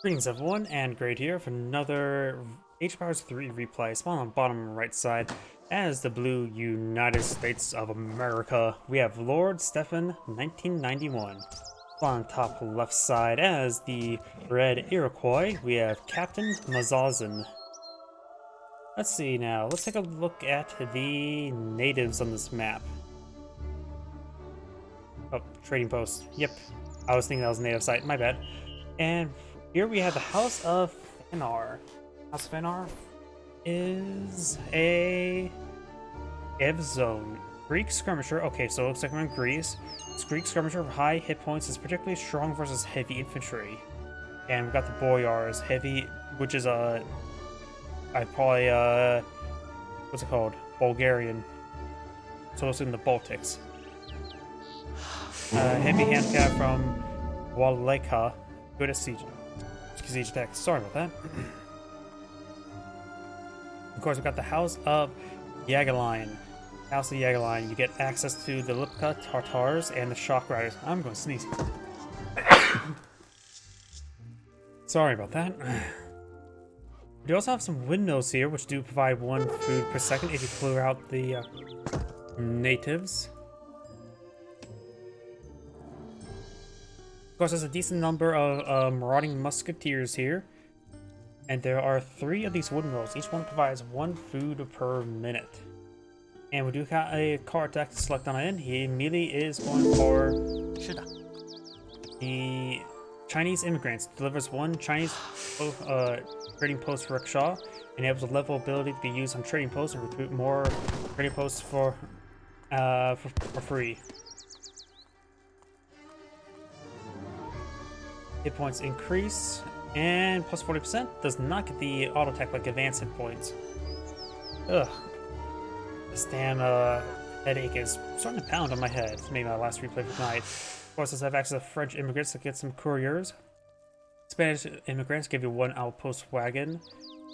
Greetings everyone, and Great here for another Age of Empires 3 replay. Spawn on the bottom right side as the blue United States of America. We have Lordstephan1991. Spawn on top left side as the red Iroquois. We have Captain MazZen. Let's see now, let's take a look at the natives on this map. Oh, trading post. Yep, I was thinking that was a native site, my bad. And here we have the House of Fenar. House of Fenar is a zone. Greek skirmisher. Okay, so it looks like we're in Greece. This Greek skirmisher with high hit points is particularly strong versus heavy infantry. And we've got the Boyars, heavy, which is I probably what's it called? Bulgarian. So it's in the Baltics. Heavy handicap from Waleka. Good at siege attacks. Sorry about that. Of course, we've got the House of Yagalion. House of Yagalion. You get access to the Lipka Tartars and the Shock Riders. I'm going to sneeze. Sorry about that. We do also have some windmills here, which do provide 1 food per second if you clear out the natives. Of course, there's a decent number of marauding musketeers here, and there are 3 of these windmills. Each one provides 1 food per minute. And we do have a car attack to select on it. He immediately is going for the Chinese immigrants. Delivers 1 Chinese trading post rickshaw, enables a level ability to be used on trading posts and recruit more trading posts for free. Hit points increase, and plus 40% does not get the auto attack like advanced hit points. Ugh. This damn headache is starting to pound on my head. It's maybe my last replay for tonight. Of course, I have access to French immigrants to get some couriers. Spanish immigrants give you 1 outpost wagon.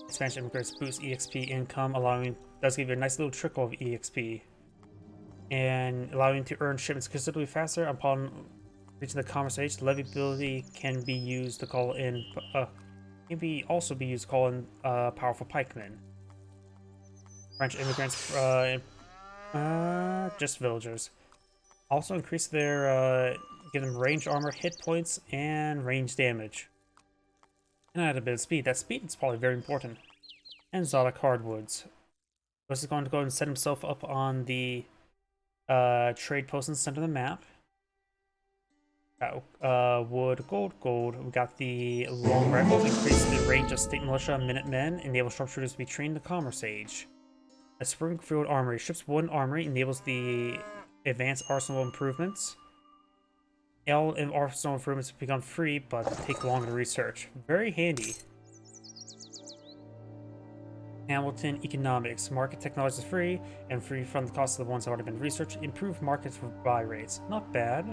Spanish immigrants boost EXP income, does give you a nice little trickle of EXP. And allowing you to earn shipments considerably faster upon reaching the commerce age. The levy ability can be used to call in also be used to call in powerful pikemen. French immigrants just villagers. Also increase their give them range armor, hit points, and range damage. And add a bit of speed. That speed is probably very important. And Zodiac Hardwoods. This is going to go and set himself up on the trade post in the center of the map. Wood, gold. We got the long rifles, increase the range of state militia, Minutemen, enable sharpshooters to be trained in the commerce age. A Springfield Armory ships 1 armory, enables the advanced arsenal improvements. All arsenal improvements become free, but take longer to research. Very handy. Hamilton Economics. Market technology is free, and free from the cost of the ones that have already been researched. Improved markets for buy rates. Not bad.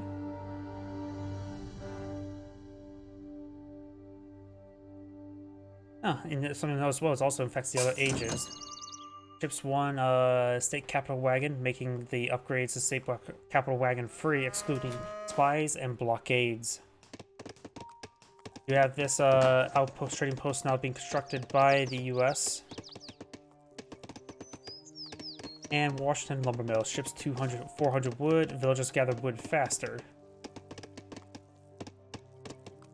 And something else as well, it also affects the other ages. Ships 1 state capital wagon, making the upgrades to state capital wagon free, excluding spies and blockades. You have this outpost trading post now being constructed by the US. And Washington lumber mill ships 400 wood. Villagers gather wood faster.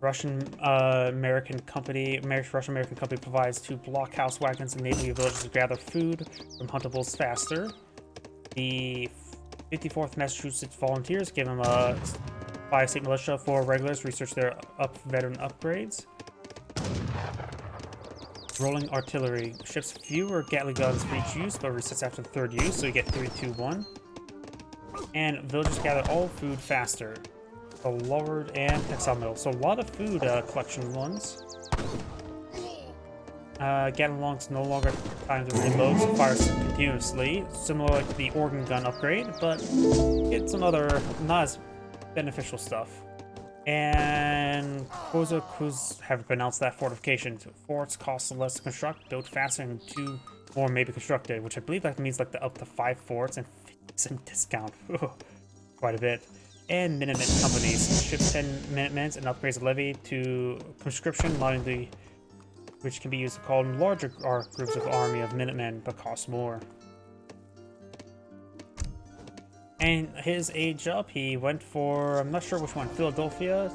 Russian-American company provides 2 blockhouse wagons, enabling villagers to gather food from huntables faster. The 54th Massachusetts Volunteers give them 5 state militia, 4 regulars, research their veteran upgrades. Rolling artillery ships fewer Gatling guns for each use, but resets after the 3rd use, so you get 3, 2, 1. And villagers gather all food faster. The Lord and textile mill. So a lot of food collection ones. Gatling longs no longer time to reload, so fires continuously. Similar to the organ gun upgrade, but get some other not as beneficial stuff. And Cruz have pronounced that fortification. Forts cost less to construct, built faster, and 2 more may be constructed, which I believe that means like the up to 5 forts and 50% discount. Quite a bit. and Minutemen companies. Ships 10 Minutemens and upgrades a levy to conscription, allowing which can be used to call in larger groups of army of Minutemen, but cost more. And his age up, he went for, I'm not sure which one, Philadelphia.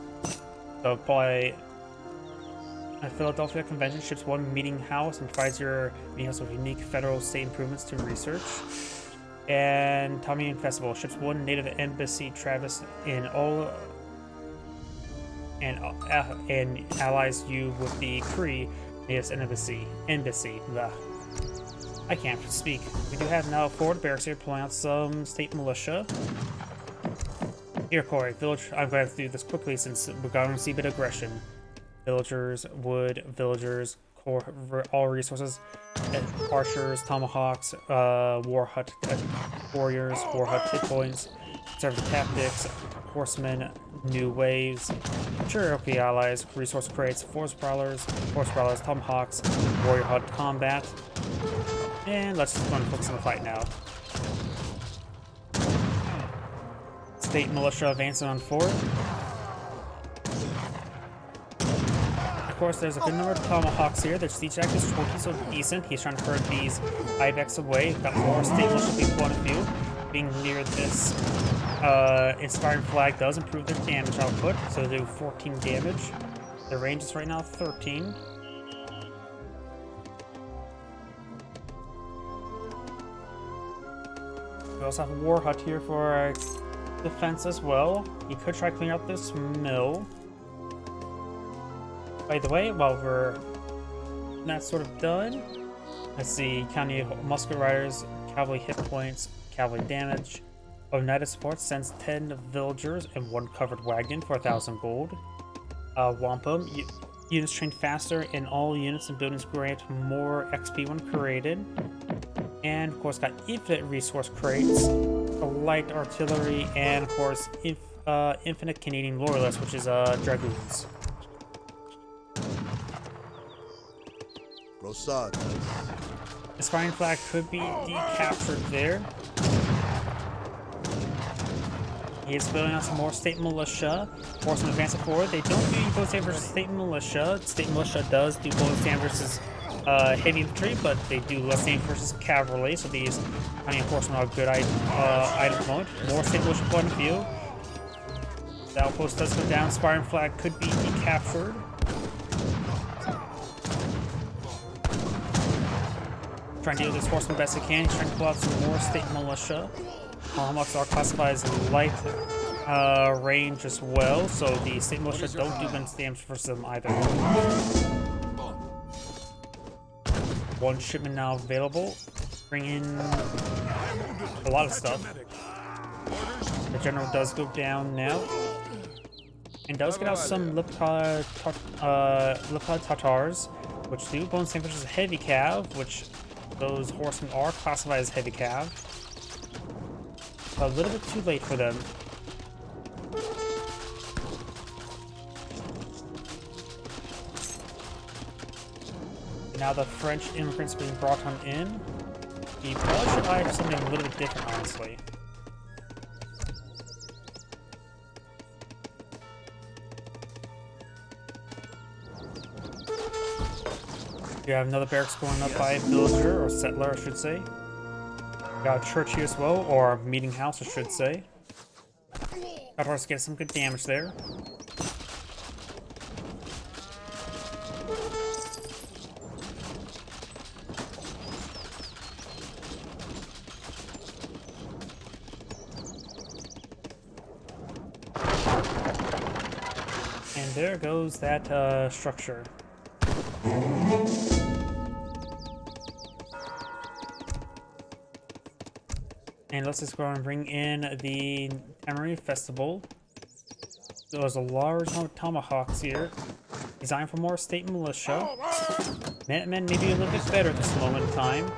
So probably a Philadelphia Convention, ships 1 meeting house and provides your meeting house with unique federal state improvements to research. And Tommy Festival, ships 1 native embassy Travis in all and allies you with the Cree natives embassy. Blah. I can't speak. We do have now forward barracks here pulling out some state militia. Iroquois village. I'm going to do this quickly since we're going to see a bit of aggression. Villagers, wood, villagers, core, all resources, archers, tomahawks, war hut warriors, war hut hit points, conservative tactics, horsemen, new waves, Cherokee allies, resource crates, force brawlers, tomahawks, warrior hut combat, and let's just go and focus on the fight now. State militia advancing on forward. Of course, there's a good number of tomahawks here. Their siege act is 20, so decent. He's trying to herd these ibex away. Got more state militia being one of you. Being near this inspiring flag does improve their damage output, so they do 14 damage. Their range is right now 13. We also have a war hut here for defense as well. He could try cleaning up this mill. By the way, while we're not sort of done, let's see, county musket riders, cavalry hit points, cavalry damage. Oneida support sends 10 villagers and 1 covered wagon for 1,000 gold. Wampum, units train faster and all units and buildings grant more XP when created. And of course got infinite resource crates, light artillery, and of course infinite Canadian loyalists, which is dragoons. Rosad. This firing flag could be decaptured there. He is building out some more state militia. Force them advancing forward. They don't do bonus stand versus state militia. State militia does do bonus stand versus heavy infantry, but they do less stand versus cavalry. So these county enforcement are a good item point. More state militia point of view. The outpost does go down. Firing flag could be decaptured. Trying to deal with this horseman best he can. He's trying to pull out some more state militia. Tomahawks are classified as light range as well, so the state militia don't do bonus damage versus them either. 1 shipment now available. Bring in a lot of stuff. The general does go down now. And does get out some Lipka Tatars, which do bonus damage versus heavy cav, which those horsemen are classified as heavy cav. A little bit too late for them. And now the French immigrants being brought on in. The probably should eye for something a little bit different, honestly. You have another barracks going up by a villager, or settler, I should say. Got a church here as well, or meeting house, I should say. Got to get some good damage there. And there goes that structure. And let's just go and bring in the Summery Festival. There's a large number of tomahawks here, designed for more state militia. Minutemen maybe a little bit better at this moment in time.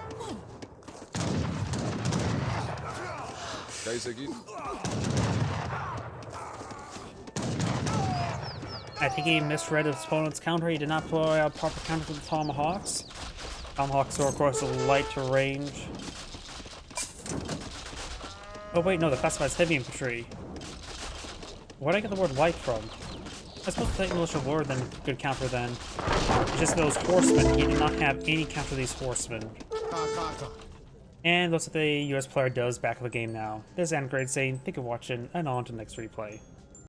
I think he misread his opponent's counter. He did not play out proper counter to the tomahawks. Tomahawks are, of course, a light to range. Oh wait, no, they're classified as heavy infantry. Where'd I get the word like from? I suppose the English word then good counter then. It's just those horsemen, he did not have any counter to these horsemen. And looks like the US player does back of the game now. This is Angrade saying, thank you for watching, and on to the next replay.